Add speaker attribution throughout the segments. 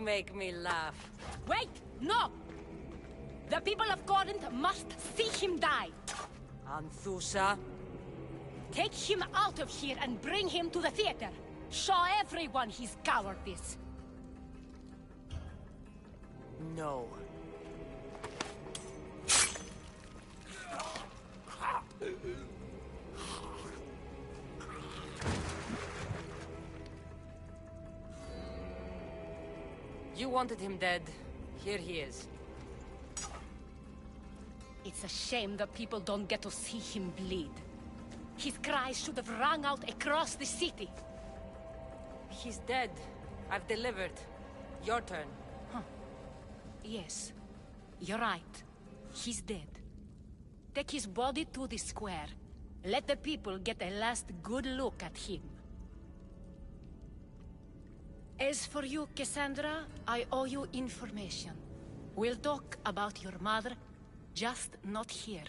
Speaker 1: make me laugh.
Speaker 2: Wait! No! The people of Corinth must see him die!
Speaker 1: Anthusa?
Speaker 2: Take him out of here and bring him to the theater! Show everyone his cowardice!
Speaker 1: No. You wanted him dead. Here he is.
Speaker 2: It's a shame that people don't get to see him bleed. His cries should have rung out across the city.
Speaker 1: He's dead. I've delivered. Your turn.
Speaker 2: Yes, you're right. He's dead. Take his body to the square. Let the people get a last good look at him. As for you, Cassandra, I owe you information. We'll talk about your mother, just not here.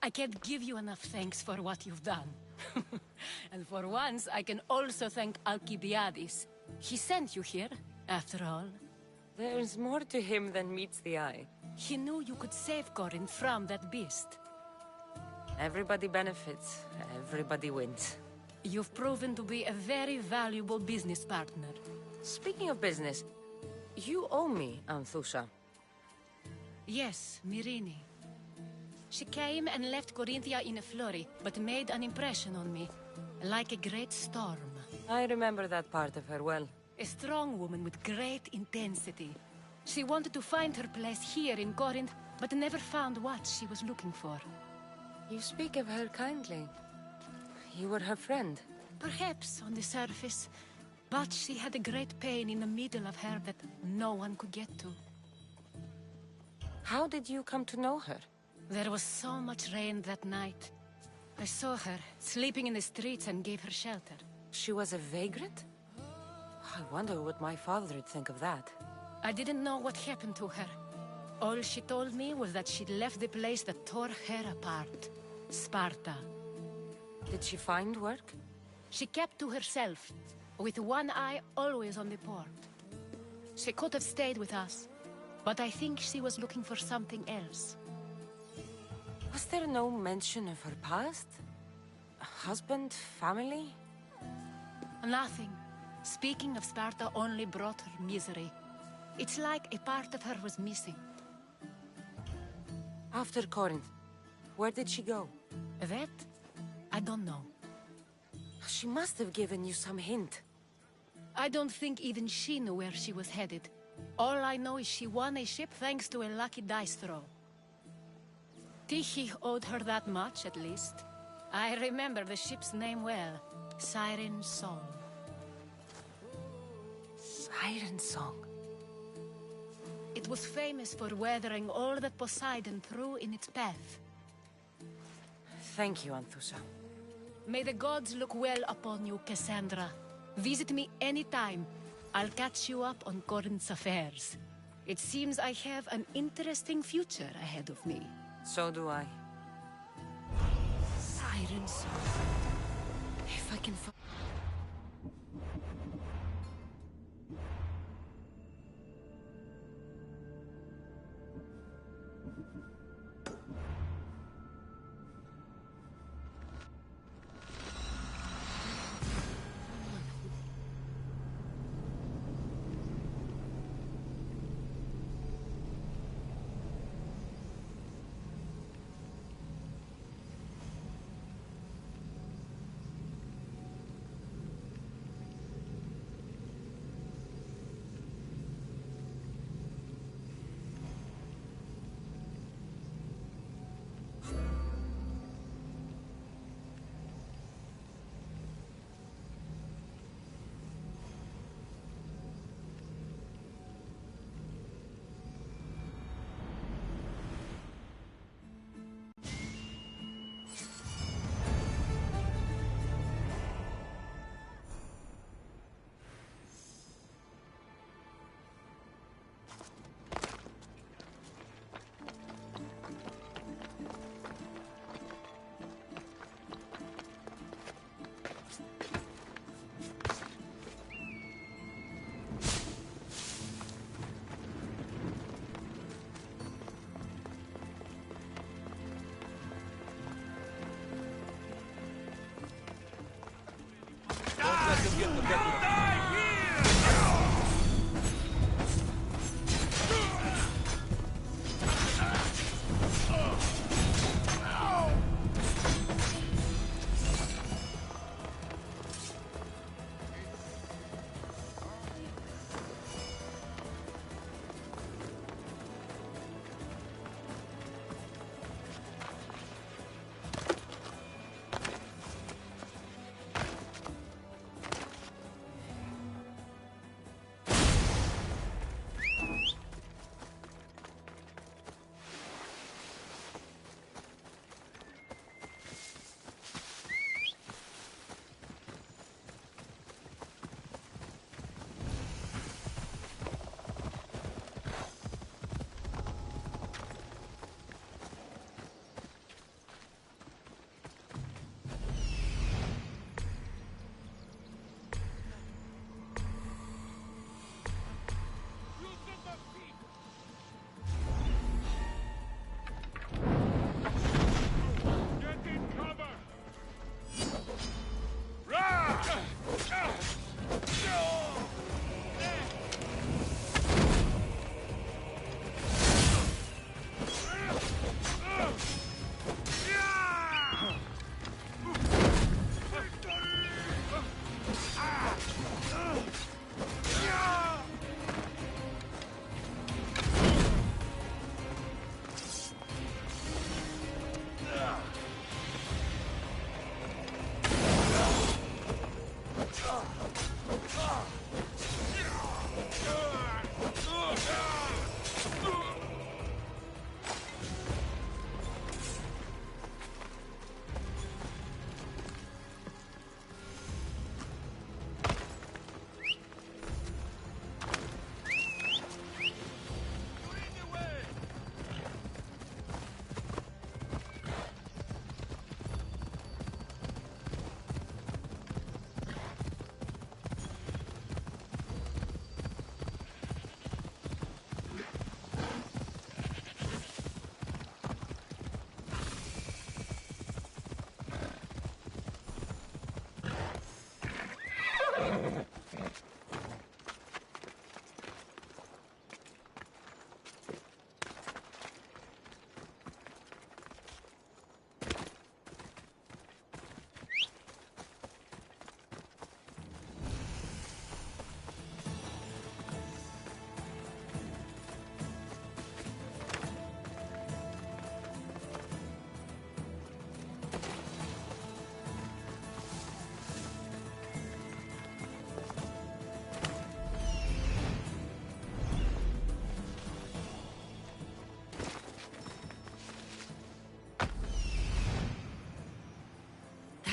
Speaker 2: I can't give you enough thanks for what you've done. And for once, I can also thank Alcibiades. He sent you here, after all.
Speaker 1: There's more to him than meets the eye.
Speaker 2: He knew you could save Corinth from that beast.
Speaker 1: Everybody benefits. Everybody wins.
Speaker 2: You've proven to be a very valuable business partner.
Speaker 1: Speaking of business, you owe me, Anthusa.
Speaker 2: Yes, Myrine. She came and left Corinthia in a flurry, but made an impression on me. Like a great storm.
Speaker 1: I remember that part of her well.
Speaker 2: A strong woman with great intensity. She wanted to find her place here in Corinth, but never found what she was looking for.
Speaker 1: You speak of her kindly. You were her friend.
Speaker 2: Perhaps on the surface, but she had a great pain in the middle of her that no one could get to.
Speaker 1: How did you come to know her?
Speaker 2: There was so much rain that night. I saw her, sleeping in the streets, and gave her shelter.
Speaker 1: She was a vagrant? I wonder what my father would think of that.
Speaker 2: I didn't know what happened to her. All she told me was that she'd left the place that tore her apart. Sparta.
Speaker 1: Did she find work?
Speaker 2: She kept to herself, with one eye always on the port. She could have stayed with us, but I think she was looking for something else.
Speaker 1: Was there no mention of her past? A husband, family?
Speaker 2: Nothing. Speaking of Sparta only brought her misery. It's like a part of her was missing.
Speaker 1: After Corinth, where did she go?
Speaker 2: That? I don't know.
Speaker 1: She must have given you some hint.
Speaker 2: I don't think even she knew where she was headed. All I know is she won a ship thanks to a lucky dice throw. Tyche owed her that much, at least. I remember the ship's name well. Siren Song.
Speaker 1: Siren Song.
Speaker 2: It was famous for weathering all that Poseidon threw in its path.
Speaker 1: Thank you, Anthusa.
Speaker 2: May the gods look well upon you, Cassandra. Visit me anytime. I'll catch you up on Corinth's affairs. It seems I have an interesting future ahead of me.
Speaker 1: So do I.
Speaker 2: Siren Song.
Speaker 1: If I can find...
Speaker 3: them get the better.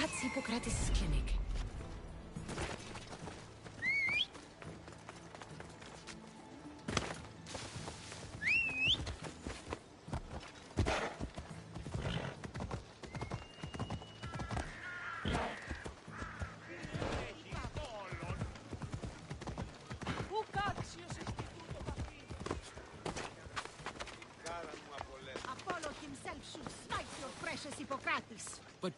Speaker 1: That's Hippocrates' clinic.
Speaker 4: Apollo himself should smite your precious Hippocrates.
Speaker 3: But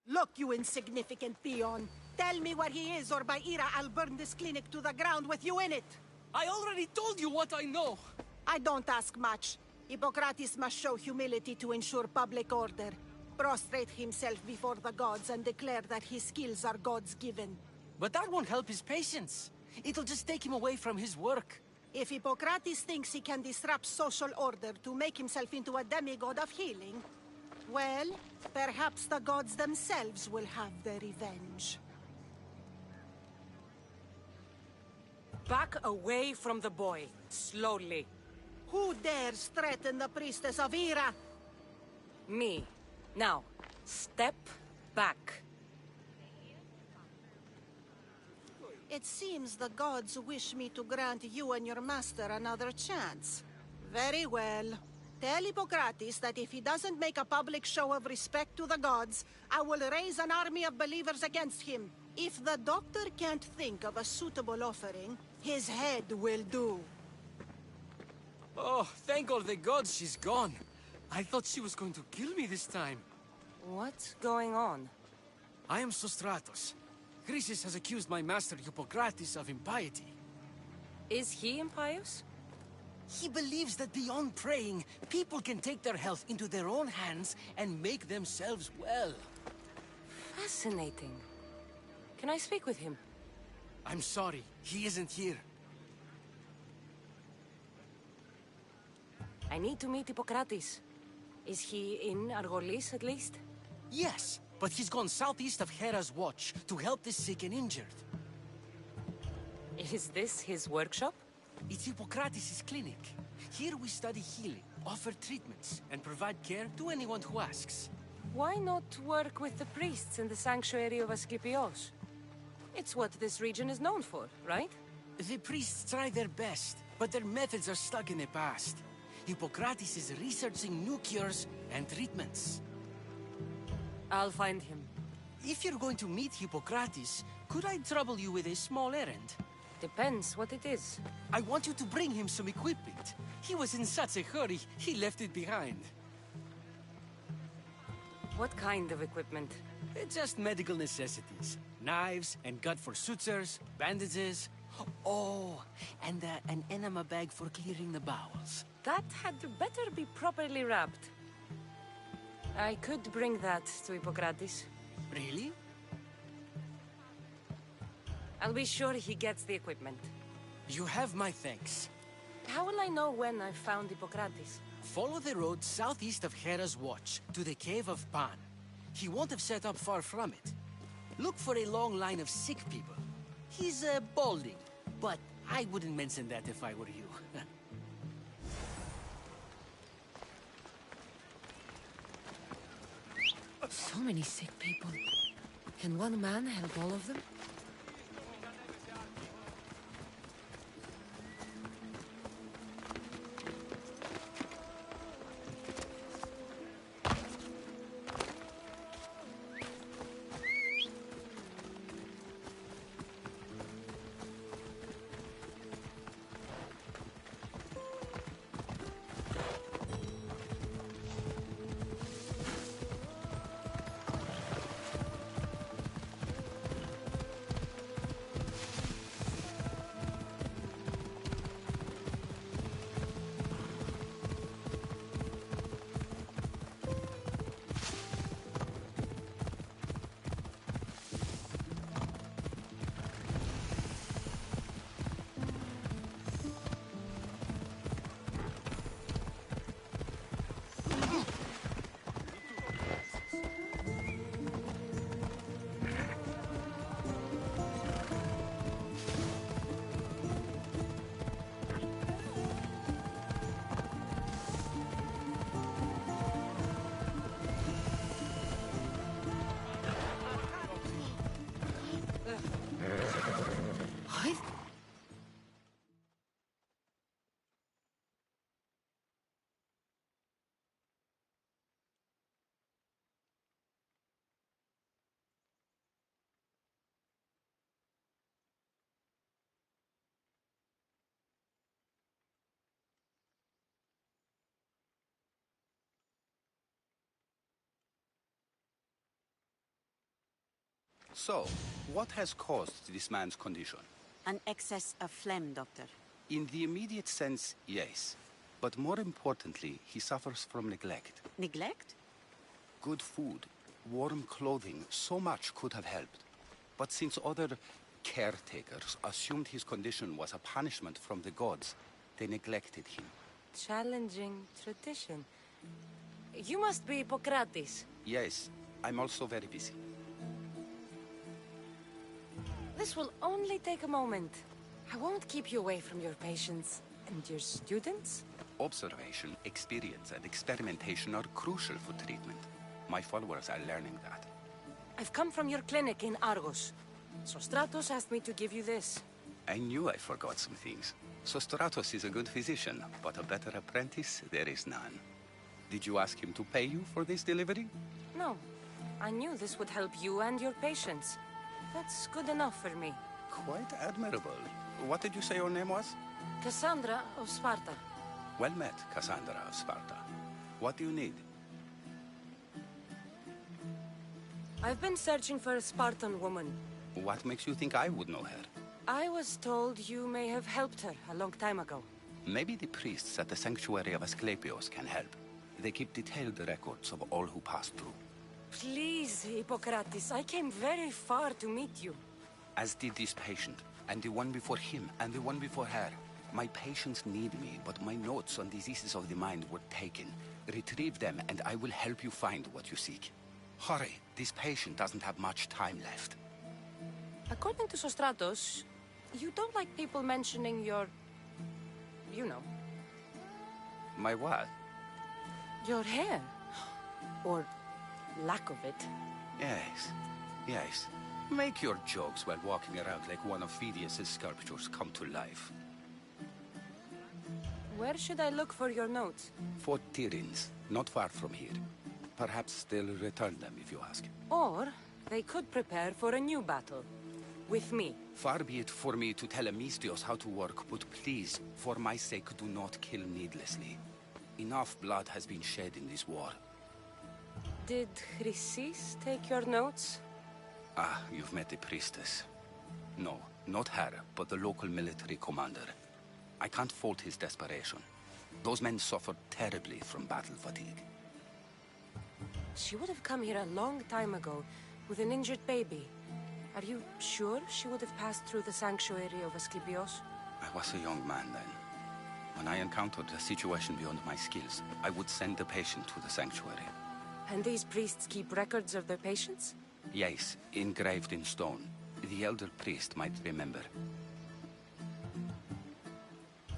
Speaker 4: Look, you insignificant peon. Tell me where he is, or by Ira, I'll burn this clinic to the ground with you in it.
Speaker 3: I already told you what I know.
Speaker 4: I don't ask much. Hippocrates must show humility to ensure public order. Prostrate himself before the gods and declare that his skills are God's given.
Speaker 3: But that won't help his patients. It'll just take him away from his work.
Speaker 4: If Hippocrates thinks he can disrupt social order to make himself into a demigod of healing, well, perhaps the gods themselves will have their revenge.
Speaker 1: Back away from the boy, slowly.
Speaker 4: Who dares threaten the priestess of Ira?
Speaker 1: Me. Now, step back.
Speaker 4: It seems the gods wish me to grant you and your master another chance. Very well. Tell Hippocrates that if he doesn't make a public show of respect to the gods, I will raise an army of believers against him. If the doctor can't think of a suitable offering, his head will do.
Speaker 3: Oh, thank all the gods she's gone. I thought she was going to kill me this time.
Speaker 1: What's going on?
Speaker 3: I am Sostratos. Chrysis has accused my master Hippocrates of impiety.
Speaker 1: Is he impious?
Speaker 3: He believes that beyond praying, people can take their health into their own hands and make themselves well.
Speaker 1: Fascinating. Can I speak with him?
Speaker 3: I'm sorry, he isn't here.
Speaker 1: I need to meet Hippocrates. Is he in Argolis, at least?
Speaker 3: Yes, but he's gone southeast of Hera's watch to help the sick and injured.
Speaker 1: Is this his workshop?
Speaker 3: It's Hippocrates' clinic. Here we study healing, offer treatments, and provide care to anyone who asks.
Speaker 1: Why not work with the priests in the sanctuary of Asclepios? It's what this region is known for, right?
Speaker 3: The priests try their best, but their methods are stuck in the past. Hippocrates is researching new cures and treatments.
Speaker 1: I'll find him.
Speaker 3: If you're going to meet Hippocrates, could I trouble you with a small errand?
Speaker 1: Depends what it is.
Speaker 3: I want you to bring him some equipment. He was in such a hurry, he left it behind.
Speaker 1: What kind of equipment?
Speaker 3: Just medical necessities. Knives and gut for sutures, bandages. Oh, and an enema bag for clearing the bowels.
Speaker 1: That had better be properly wrapped. I could bring that to Hippocrates.
Speaker 3: Really?
Speaker 1: I'll be sure he gets the equipment.
Speaker 3: You have my thanks.
Speaker 1: How will I know when I've found Hippocrates?
Speaker 3: Follow the road southeast of Hera's watch to the cave of Pan. He won't have set up far from it. Look for a long line of sick people. He's balding, but I wouldn't mention that if I were you.
Speaker 1: So many sick people. Can one man help all of them? What?
Speaker 5: So, what has caused this man's condition?
Speaker 6: An excess of phlegm, Doctor.
Speaker 5: In the immediate sense, yes. But more importantly, he suffers from neglect.
Speaker 6: Neglect?
Speaker 5: Good food, warm clothing, so much could have helped. But since other caretakers assumed his condition was a punishment from the gods, they neglected him.
Speaker 1: Challenging tradition. You must be Hippocrates.
Speaker 5: Yes, I'm also very busy.
Speaker 1: This will only take a moment. I won't keep you away from your patients. And your students?
Speaker 5: Observation, experience, and experimentation are crucial for treatment. My followers are learning that.
Speaker 1: I've come from your clinic in Argos. Sostratos asked me to give you this.
Speaker 5: I knew I forgot some things. Sostratos is a good physician, but a better apprentice there is none. Did you ask him to pay you for this delivery?
Speaker 1: No. I knew this would help you and your patients. That's good enough for me.
Speaker 5: Quite admirable. What did you say your name was?
Speaker 1: Cassandra of Sparta.
Speaker 5: Well met, Cassandra of Sparta. What do you need?
Speaker 1: I've been searching for a Spartan woman.
Speaker 5: What makes you think I would know her?
Speaker 1: I was told you may have helped her a long time ago.
Speaker 5: Maybe the priests at the sanctuary of Asclepios can help. They keep detailed records of all who pass through.
Speaker 1: Please, Hippocrates, I came very far to meet you.
Speaker 5: As did this patient, and the one before him, and the one before her. My patients need me, but my notes on diseases of the mind were taken. Retrieve them, and I will help you find what you seek. Hurry, this patient doesn't have much time left.
Speaker 1: According to Sostratos, you don't like people mentioning your... you know.
Speaker 5: My what?
Speaker 1: Your hair. Or lack of it.
Speaker 5: Yes, yes. Make your jokes while walking around like one of Phidias' sculptures come to life.
Speaker 1: Where should I look for your notes?
Speaker 5: Fort Tyrins, not far from here. Perhaps they'll return them if you ask.
Speaker 1: Or they could prepare for a new battle. With me.
Speaker 5: Far be it for me to tell Amistios how to work, but please, for my sake, do not kill needlessly. Enough blood has been shed in this war.
Speaker 1: Did Chrysis take your notes?
Speaker 5: Ah, you've met the priestess. No, not her, but the local military commander. I can't fault his desperation. Those men suffered terribly from battle fatigue.
Speaker 1: She would have come here a long time ago, with an injured baby. Are you sure she would have passed through the sanctuary of Asclepios?
Speaker 5: I was a young man then. When I encountered a situation beyond my skills, I would send the patient to the sanctuary.
Speaker 1: And these priests keep records of their patients?
Speaker 5: Yes, engraved in stone. The elder priest might remember.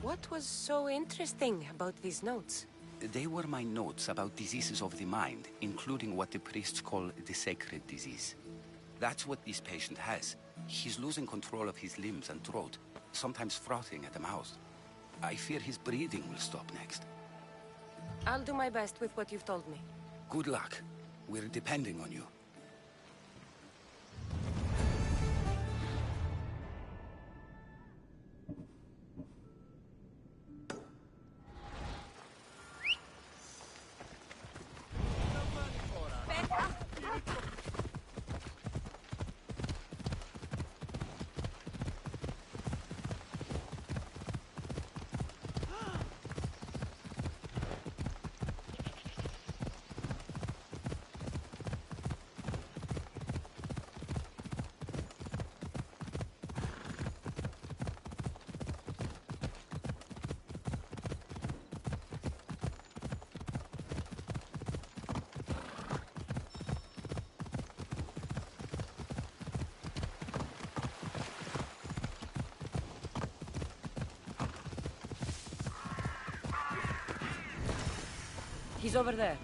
Speaker 1: What was so interesting about these notes?
Speaker 5: They were my notes about diseases of the mind, including what the priests call the sacred disease. That's what this patient has. He's losing control of his limbs and throat, sometimes frothing at the mouth. I fear his breathing will stop next.
Speaker 1: I'll do my best with what you've told me.
Speaker 5: Good luck. We're depending on you.
Speaker 1: He's over there.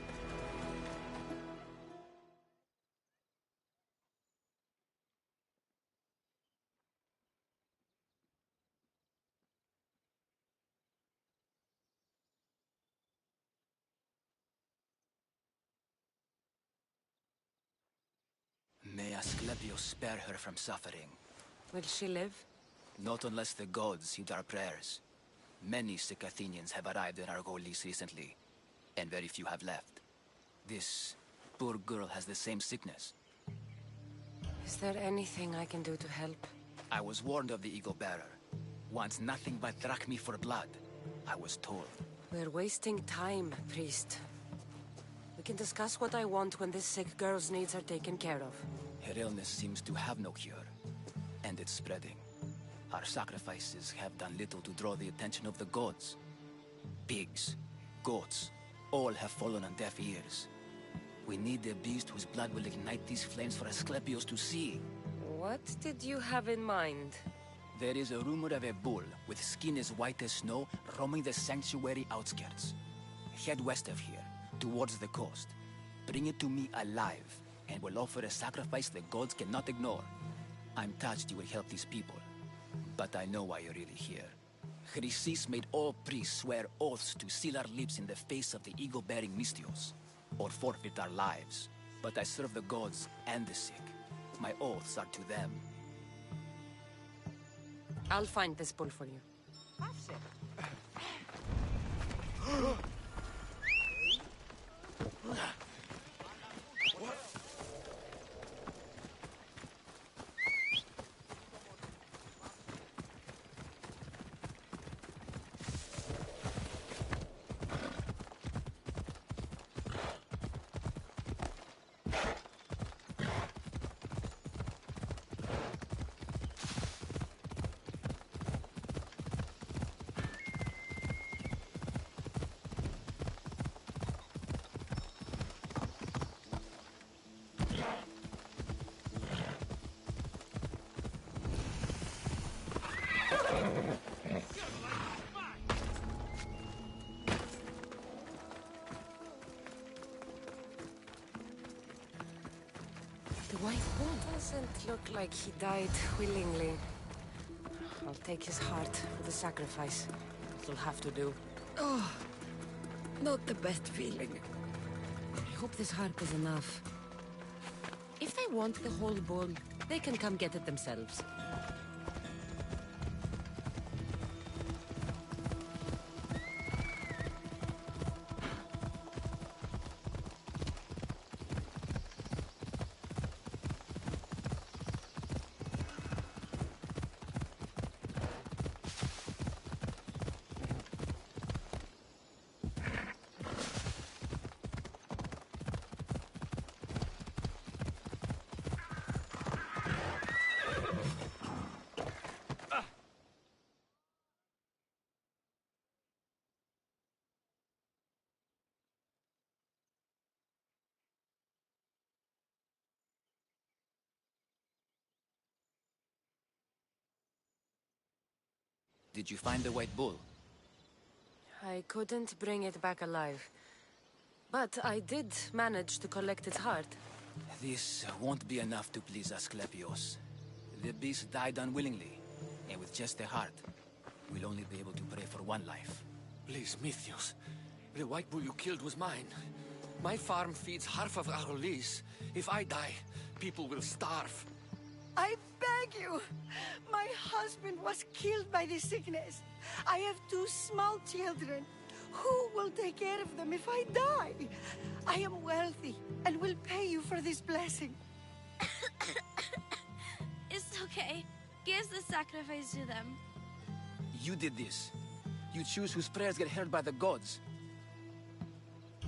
Speaker 7: May Asclepios spare her from suffering.
Speaker 1: Will she live?
Speaker 7: Not unless the gods heed our prayers. Many sick Athenians have arrived in Argolis recently, and very few have left. This poor girl has the same sickness.
Speaker 1: Is there anything I can do to help?
Speaker 7: I was warned of the Eagle Bearer. Wants nothing but drachmi for blood, I was told.
Speaker 1: We're wasting time, priest. We can discuss what I want when this sick girl's needs are taken care of.
Speaker 7: Her illness seems to have no cure, and it's spreading. Our sacrifices have done little to draw the attention of the gods. Pigs, goats, all have fallen on deaf ears. We need the beast whose blood will ignite these flames for Asclepios to see.
Speaker 1: What did you have in mind?
Speaker 7: There is a rumor of a bull with skin as white as snow roaming the sanctuary outskirts. Head west of here, towards the coast. Bring it to me alive, and we'll offer a sacrifice the gods cannot ignore. I'm touched you will help these people, but I know why you're really here. Chrysis made all priests swear oaths to seal our lips in the face of the eagle-bearing Mystios, or forfeit our lives. But I serve the gods and the sick. My oaths are to them.
Speaker 1: I'll find this bull for you. The white bull doesn't look like he died willingly. I'll take his heart for the sacrifice. It'll have to do. Oh, not the best feeling. I hope this harp is enough. If they want the whole bull, they can come get it themselves.
Speaker 7: Did you find the white bull?
Speaker 1: I couldn't bring it back alive. But I did manage to collect its heart.
Speaker 7: This won't be enough to please Asclepios. The beast died unwillingly, and with just the heart, we'll only be able to pray for one life.
Speaker 8: Please, Mythios. The white bull you killed was mine. My farm feeds half of Arolis. If I die, people will starve.
Speaker 4: I beg you! My husband was killed by this sickness. I have 2 small children. Who will take care of them if I die? I am wealthy and will pay you for this blessing.
Speaker 9: It's okay. Give the sacrifice to them.
Speaker 7: You did this. You choose whose prayers get heard by the gods.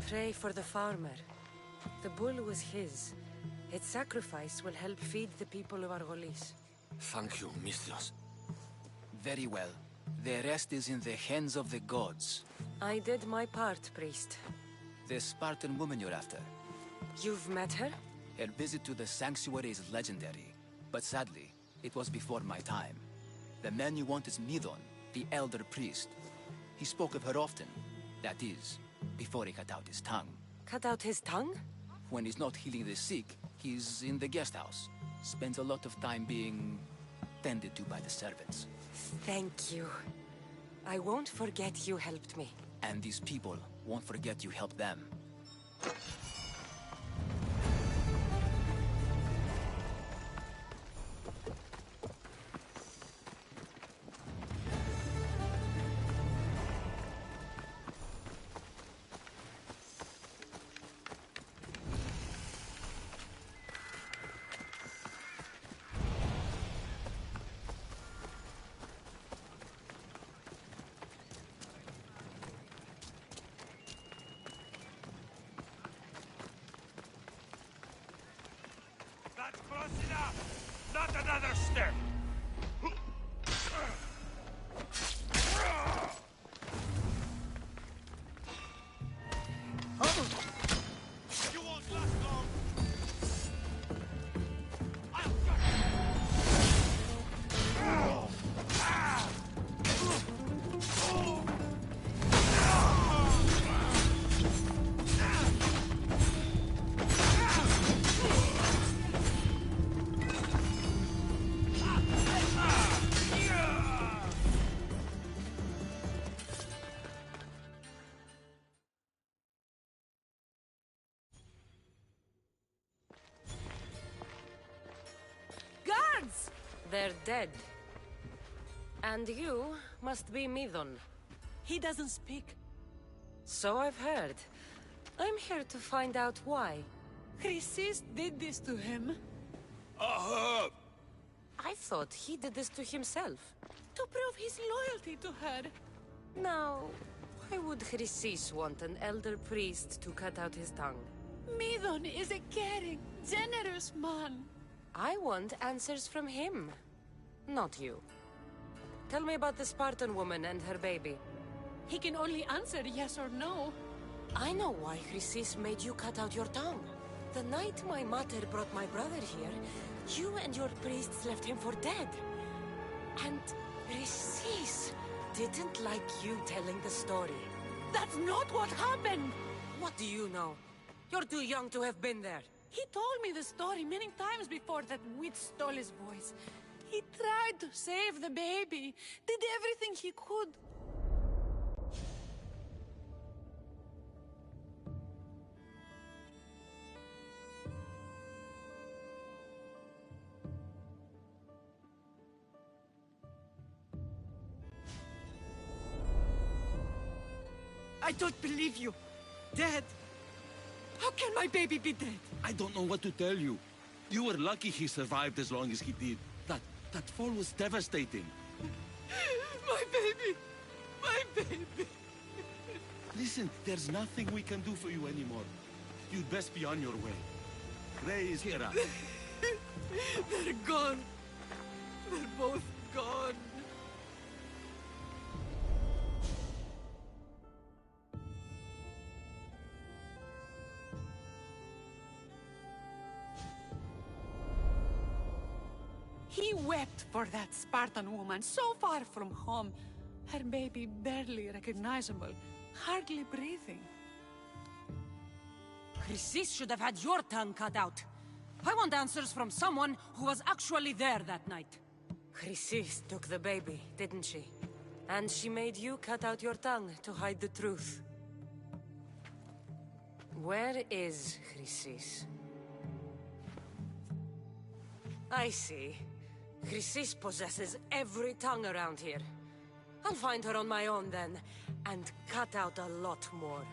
Speaker 1: Pray for the farmer. The bull was his. Its sacrifice will help feed the people of Argolis.
Speaker 8: Thank you, Mythios.
Speaker 7: Very well. The rest is in the hands of the gods.
Speaker 1: I did my part, priest.
Speaker 7: The Spartan woman you're after.
Speaker 1: You've met her?
Speaker 7: Her visit to the sanctuary is legendary, but sadly, it was before my time. The man you want is Midon, the elder priest. He spoke of her often. That is, before he cut out his tongue.
Speaker 1: Cut out his tongue?
Speaker 7: When he's not healing the sick, he's in the guest house. Spends a lot of time being tended to by the servants.
Speaker 1: Thank you. I won't forget you helped me.
Speaker 7: And these people won't forget you helped them.
Speaker 10: That's close enough! Not another step! You won't last long! I'll cut you!
Speaker 1: They're dead. And you must be Midon.
Speaker 11: He doesn't speak.
Speaker 1: So I've heard. I'm here to find out why.
Speaker 11: Chrysis did this to him.
Speaker 1: I thought he did this to himself.
Speaker 11: To prove his loyalty to her.
Speaker 1: Now, why would Chrysis want an elder priest to cut out his tongue?
Speaker 11: Midon is a caring, generous man.
Speaker 1: I want answers from him, not you. Tell me about the Spartan woman and her baby.
Speaker 11: He can only answer yes or no.
Speaker 1: I know why Chrysis made you cut out your tongue. The night my mater brought my brother here, you and your priests left him for dead. And Chrysis didn't like you telling the story.
Speaker 11: That's not what happened!
Speaker 1: What do you know? You're too young to have been there.
Speaker 11: He told me the story many times before that witch stole his voice. He tried to save the baby, did everything he could. I don't believe you. Dead? How can my baby be dead?
Speaker 10: I don't know what to tell you. You were lucky he survived as long as he did. That fall was devastating.
Speaker 11: My baby! My baby!
Speaker 10: Listen, there's nothing we can do for you anymore. You'd best be on your way. Ray is here.
Speaker 11: They're gone. They're both gone. He wept for that Spartan woman, so far from home. Her baby barely recognizable, hardly breathing.
Speaker 1: Chrysis should have had your tongue cut out. I want answers from someone who was actually there that night. Chrysis took the baby, didn't she? And she made you cut out your tongue to hide the truth. Where is Chrysis? I see. Chrysis possesses every tongue around here. I'll find her on my own then, and cut out a lot more.